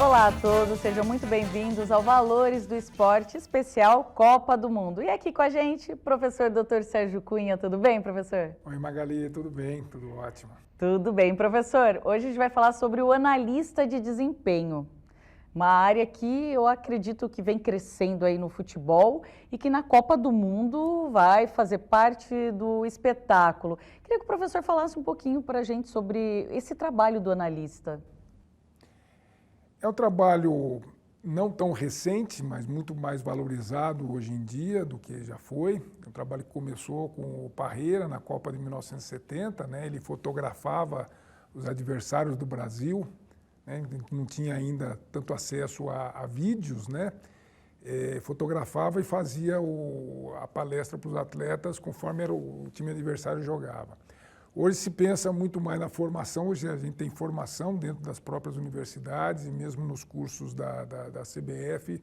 Olá a todos, sejam muito bem-vindos ao Valores do Esporte especial Copa do Mundo. E aqui com a gente, professor Dr. Sérgio Cunha, tudo bem, professor? Oi, Magali, tudo bem? Tudo ótimo. Tudo bem, professor. Hoje a gente vai falar sobre o analista de desempenho, uma área que eu acredito que vem crescendo aí no futebol e que na Copa do Mundo vai fazer parte do espetáculo. Queria que o professor falasse um pouquinho para a gente sobre esse trabalho do analista. É um trabalho não tão recente, mas muito mais valorizado hoje em dia do que já foi. É um trabalho que começou com o Parreira na Copa de 1970, né? Ele fotografava os adversários do Brasil, né? Não tinha ainda tanto acesso a vídeos, né? Fotografava e fazia a palestra para os atletas conforme era o time adversário jogava. Hoje se pensa muito mais na formação, hoje a gente tem formação dentro das próprias universidades e mesmo nos cursos da CBF,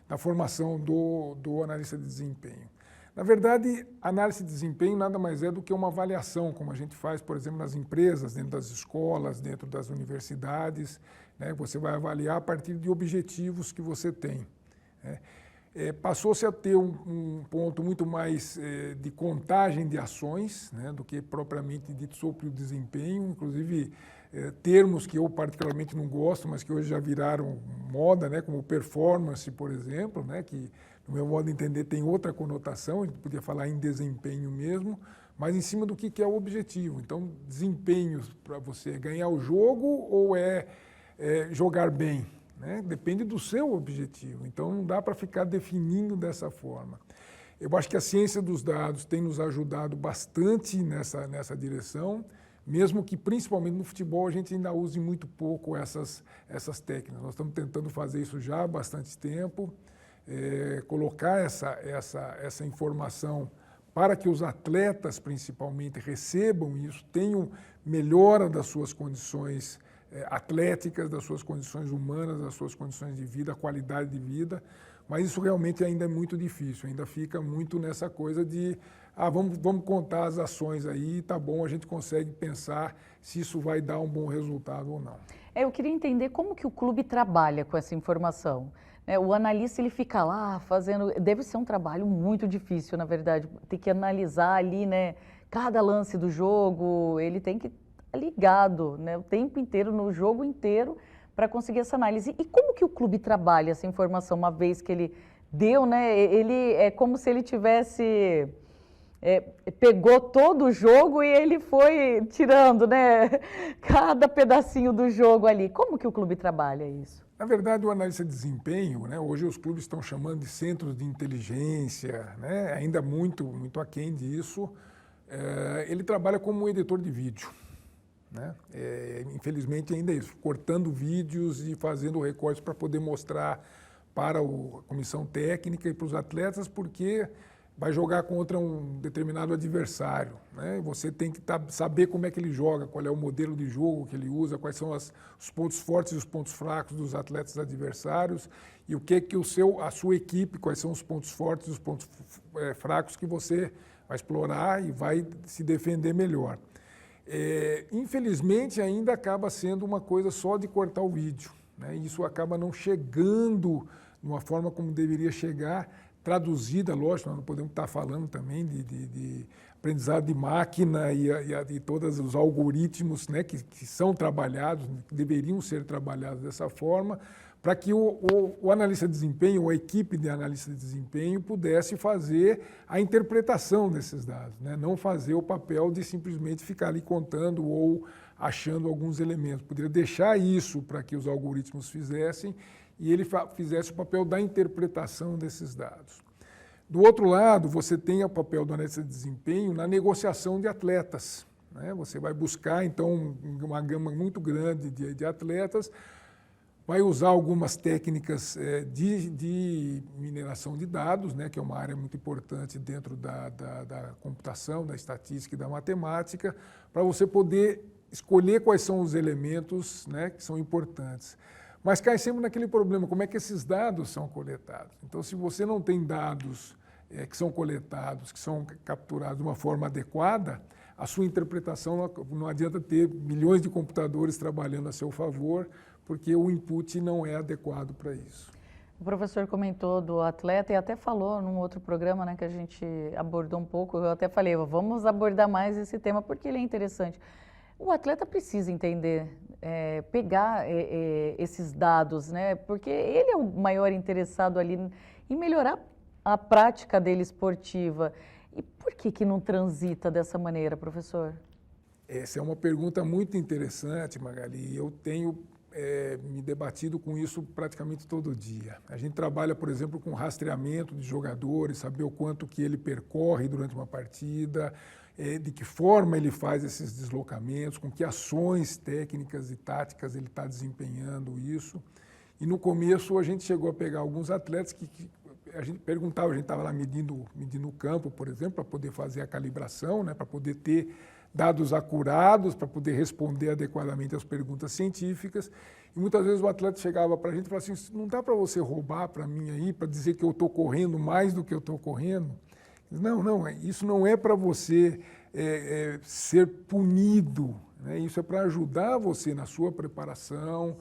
na formação do analista de desempenho. Na verdade, análise de desempenho nada mais é do que uma avaliação, como a gente faz, por exemplo, nas empresas, dentro das escolas, dentro das universidades, né? Você vai avaliar a partir de objetivos que você tem, né? Passou-se a ter um ponto muito mais de contagem de ações, né, do que propriamente dito sobre o desempenho, inclusive termos que eu particularmente não gosto, mas que hoje já viraram moda, né, como performance, por exemplo, né, que no meu modo de entender tem outra conotação, a gente podia falar em desempenho mesmo, mas em cima do que é o objetivo. Então, desempenho para você ganhar o jogo ou jogar bem? Né? Depende do seu objetivo, então não dá para ficar definindo dessa forma. Eu acho que a ciência dos dados tem nos ajudado bastante nessa direção, mesmo que principalmente no futebol a gente ainda use muito pouco essas técnicas. Nós estamos tentando fazer isso já há bastante tempo, colocar essa informação para que os atletas principalmente recebam isso, tenham melhora das suas condições atléticas, das suas condições humanas, das suas condições de vida, a qualidade de vida, mas isso realmente ainda é muito difícil, ainda fica muito nessa coisa de vamos contar as ações aí, tá bom, a gente consegue pensar se isso vai dar um bom resultado ou não. Eu queria entender como que o clube trabalha com essa informação. O analista ele fica lá fazendo, deve ser um trabalho muito difícil, na verdade, tem que analisar ali, né, cada lance do jogo, ele tem que ligado, né, o tempo inteiro, no jogo inteiro, para conseguir essa análise. E como que o clube trabalha essa informação, uma vez que ele deu, né, ele é como se ele tivesse, pegou todo o jogo e ele foi tirando, né, cada pedacinho do jogo ali. Como que o clube trabalha isso? Na verdade, o analista de desempenho, né, hoje os clubes estão chamando de centros de inteligência, né, ainda muito aquém disso, ele trabalha como um editor de vídeo. Né? Infelizmente ainda é isso, cortando vídeos e fazendo recortes para poder mostrar para a comissão técnica e para os atletas, porque vai jogar contra um determinado adversário, né? Você tem que saber como é que ele joga, qual é o modelo de jogo que ele usa, quais são os pontos fortes e os pontos fracos dos atletas adversários e o que a sua equipe, quais são os pontos fortes e os pontos fracos que você vai explorar e vai se defender melhor. Infelizmente ainda acaba sendo uma coisa só de cortar o vídeo, né? Isso acaba não chegando de uma forma como deveria chegar, traduzida, lógico, nós não podemos estar falando também de aprendizado de máquina e todos os algoritmos, né, que são trabalhados, que deveriam ser trabalhados dessa forma, para que o analista de desempenho, ou a equipe de analista de desempenho, pudesse fazer a interpretação desses dados, né? Não fazer o papel de simplesmente ficar ali contando ou achando alguns elementos. Poderia deixar isso para que os algoritmos fizessem e ele fizesse o papel da interpretação desses dados. Do outro lado, você tem o papel do analista de desempenho na negociação de atletas, né? Você vai buscar, então, uma gama muito grande de atletas, vai usar algumas técnicas de mineração de dados, né, que é uma área muito importante dentro da computação, da estatística e da matemática, para você poder escolher quais são os elementos, né, que são importantes. Mas cai sempre naquele problema, como é que esses dados são coletados? Então, se você não tem dados que são coletados, que são capturados de uma forma adequada, a sua interpretação não adianta ter milhões de computadores trabalhando a seu favor, porque o input não é adequado para isso. O professor comentou do atleta e até falou num outro programa, né, que a gente abordou um pouco, eu até falei, vamos abordar mais esse tema porque ele é interessante. O atleta precisa entender, pegar esses dados, né, porque ele é o maior interessado ali em melhorar a prática dele esportiva. E por que não transita dessa maneira, professor? Essa é uma pergunta muito interessante, Magali. Eu tenho me debatido com isso praticamente todo dia. A gente trabalha, por exemplo, com rastreamento de jogadores, saber o quanto que ele percorre durante uma partida, de que forma ele faz esses deslocamentos, com que ações técnicas e táticas ele está desempenhando isso. E no começo a gente chegou a pegar alguns atletas que a gente perguntava, a gente estava lá medindo o campo, por exemplo, para poder fazer a calibração, né, para poder ter dados acurados, para poder responder adequadamente às perguntas científicas. E muitas vezes o atleta chegava para a gente e falava assim, não dá para você roubar para mim aí, para dizer que eu estou correndo mais do que eu estou correndo? Não, isso não é para você ser punido, né? Isso é para ajudar você na sua preparação,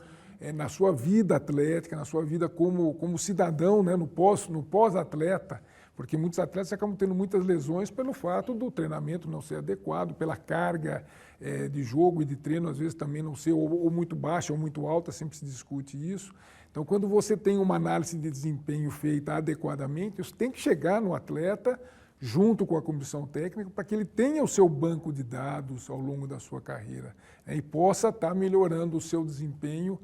na sua vida atlética, na sua vida como cidadão, né? no pós-atleta, porque muitos atletas acabam tendo muitas lesões pelo fato do treinamento não ser adequado, pela carga de jogo e de treino, às vezes também não ser ou muito baixa ou muito alta, sempre se discute isso. Então, quando você tem uma análise de desempenho feita adequadamente, isso tem que chegar no atleta junto com a comissão técnica para que ele tenha o seu banco de dados ao longo da sua carreira, né, e possa estar melhorando o seu desempenho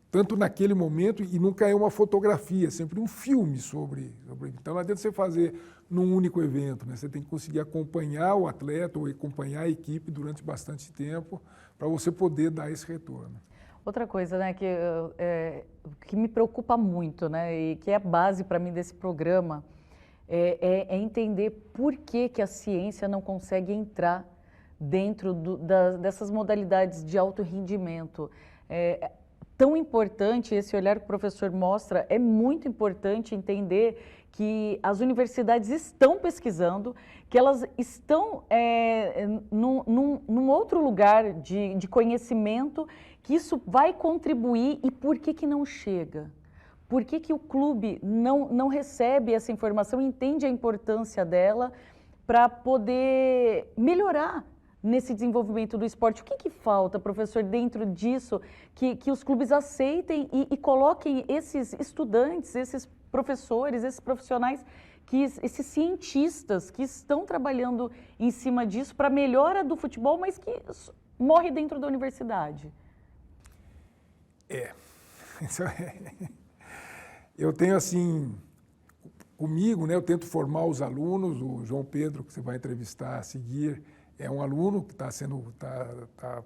tanto naquele momento, e nunca é uma fotografia, é sempre um filme sobre. Então, não adianta você fazer num único evento, né? Você tem que conseguir acompanhar o atleta ou acompanhar a equipe durante bastante tempo para você poder dar esse retorno. Outra coisa, né, que me preocupa muito, né, e que é a base para mim desse programa, é entender por que a ciência não consegue entrar dentro dessas modalidades de alto rendimento. Tão importante esse olhar que o professor mostra, é muito importante entender que as universidades estão pesquisando, que elas estão num outro lugar de conhecimento, que isso vai contribuir. E por que não chega? Por que o clube não recebe essa informação, entende a importância dela para poder melhorar nesse desenvolvimento do esporte? O que falta, professor, dentro disso, que os clubes aceitem e coloquem esses estudantes, esses professores, esses profissionais, esses cientistas que estão trabalhando em cima disso para a melhora do futebol, mas que morre dentro da universidade? Eu tenho assim, comigo, né, eu tento formar os alunos, o João Pedro, que você vai entrevistar a seguir, é um aluno que está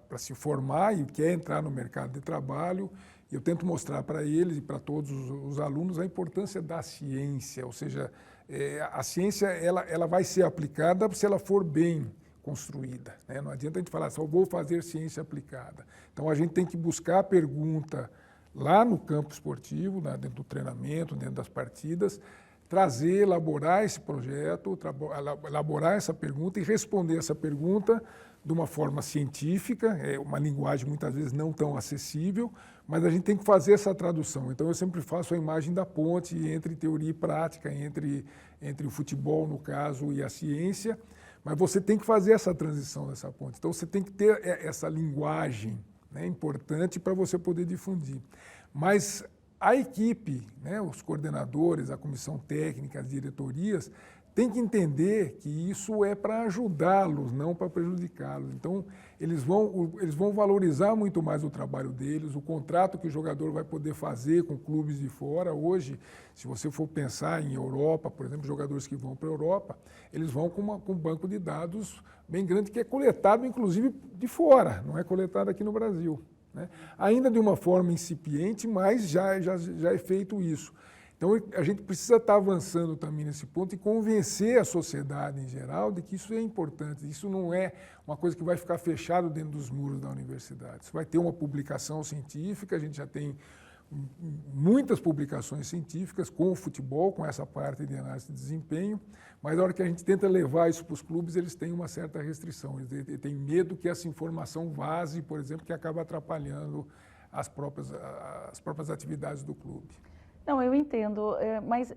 para se formar e quer entrar no mercado de trabalho. Eu tento mostrar para eles e para todos os alunos a importância da ciência, ou seja, a ciência ela vai ser aplicada se ela for bem construída, né? Não adianta a gente falar, só vou fazer ciência aplicada. Então, a gente tem que buscar a pergunta lá no campo esportivo, né, dentro do treinamento, dentro das partidas, trazer, elaborar esse projeto, elaborar essa pergunta e responder essa pergunta de uma forma científica, uma linguagem muitas vezes não tão acessível, mas a gente tem que fazer essa tradução. Então, eu sempre faço a imagem da ponte entre teoria e prática, entre o futebol, no caso, e a ciência, mas você tem que fazer essa transição dessa ponte. Então, você tem que ter essa linguagem, né, importante para você poder difundir. Mas a equipe, né, os coordenadores, a comissão técnica, as diretorias, têm que entender que isso é para ajudá-los, não para prejudicá-los. Então, eles vão valorizar muito mais o trabalho deles, o contrato que o jogador vai poder fazer com clubes de fora. Hoje, se você for pensar em Europa, por exemplo, jogadores que vão para a Europa, eles vão com um banco de dados bem grande, que é coletado, inclusive, de fora, não é coletado aqui no Brasil, né? Ainda de uma forma incipiente, mas já é feito isso. Então, a gente precisa estar avançando também nesse ponto e convencer a sociedade em geral de que isso é importante. Isso não é uma coisa que vai ficar fechado dentro dos muros da universidade. Isso vai ter uma publicação científica, a gente já tem muitas publicações científicas com o futebol, com essa parte de análise de desempenho, mas na hora que a gente tenta levar isso para os clubes, eles têm uma certa restrição. Eles têm medo que essa informação vaze, por exemplo, que acaba atrapalhando as próprias atividades do clube. Não, eu entendo, mas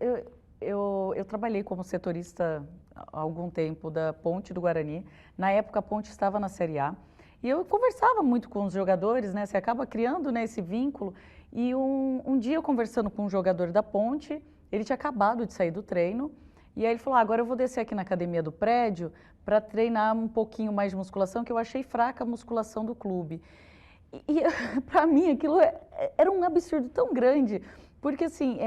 eu trabalhei como setorista há algum tempo da Ponte do Guarani. Na época, a Ponte estava na Série A. E eu conversava muito com os jogadores, né? Você acaba criando, né, esse vínculo. E um dia, eu conversando com um jogador da Ponte, ele tinha acabado de sair do treino. E aí ele falou, agora eu vou descer aqui na academia do prédio para treinar um pouquinho mais de musculação, que eu achei fraca a musculação do clube. E para mim, aquilo era um absurdo tão grande. Porque, assim,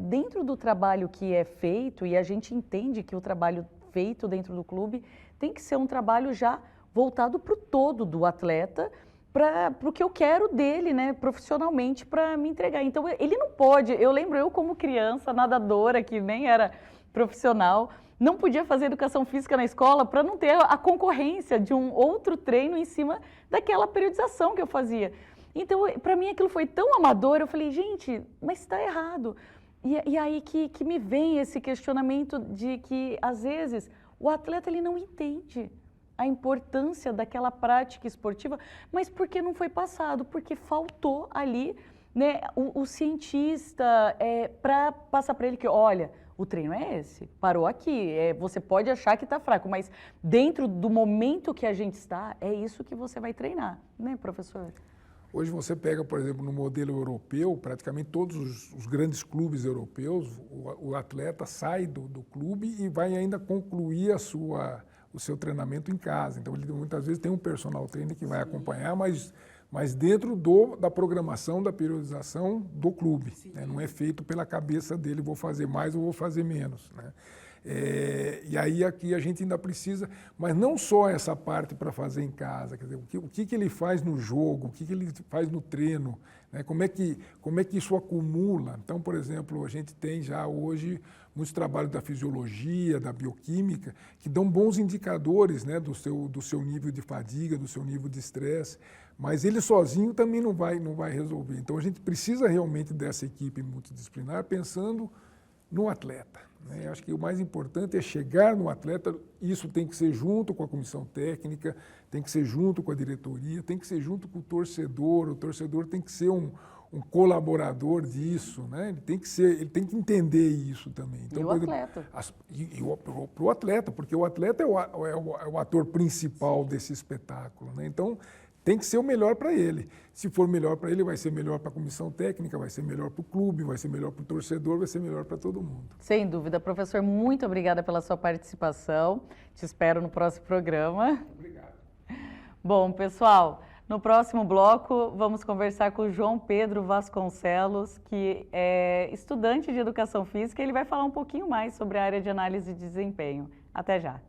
dentro do trabalho que é feito, e a gente entende que o trabalho feito dentro do clube tem que ser um trabalho já voltado para o todo do atleta, para o que eu quero dele, né, profissionalmente, para me entregar. Então, ele não pode, eu lembro eu como criança, nadadora, que nem era profissional, não podia fazer educação física na escola para não ter a concorrência de um outro treino em cima daquela periodização que eu fazia. Então, para mim, aquilo foi tão amador, eu falei, gente, mas está errado. E aí que me vem esse questionamento de que, às vezes, o atleta ele não entende a importância daquela prática esportiva, mas porque não foi passado, porque faltou ali, né, o cientista para passar para ele que, olha, o treino é esse, parou aqui, você pode achar que está fraco, mas dentro do momento que a gente está, é isso que você vai treinar, né, professor? Hoje você pega, por exemplo, no modelo europeu, praticamente todos os grandes clubes europeus, o atleta sai do clube e vai ainda concluir o seu treinamento em casa. Então, ele muitas vezes tem um personal trainer que vai acompanhar, mas dentro da programação, da periodização do clube. Né? Não é feito pela cabeça dele, vou fazer mais ou vou fazer menos. Né? E aí aqui a gente ainda precisa, mas não só essa parte para fazer em casa, quer dizer, o que ele faz no jogo, o que ele faz no treino, né? Como é que isso acumula. Então, por exemplo, a gente tem já hoje muitos trabalhos da fisiologia, da bioquímica, que dão bons indicadores, né, do seu nível de fadiga, do seu nível de estresse, mas ele sozinho também não vai resolver. Então, a gente precisa realmente dessa equipe multidisciplinar pensando no atleta. Né? Acho que o mais importante é chegar no atleta, isso tem que ser junto com a comissão técnica, tem que ser junto com a diretoria, tem que ser junto com o torcedor tem que ser um colaborador disso, né? Ele tem que entender isso também. Então, e o atleta? Para o atleta, porque o atleta é o ator principal desse espetáculo. Né? Então, tem que ser o melhor para ele. Se for melhor para ele, vai ser melhor para a comissão técnica, vai ser melhor para o clube, vai ser melhor para o torcedor, vai ser melhor para todo mundo. Sem dúvida. Professor, muito obrigada pela sua participação. Te espero no próximo programa. Obrigado. Bom, pessoal, no próximo bloco vamos conversar com o João Pedro Vasconcelos, que é estudante de Educação Física. Ele vai falar um pouquinho mais sobre a área de análise de desempenho. Até já.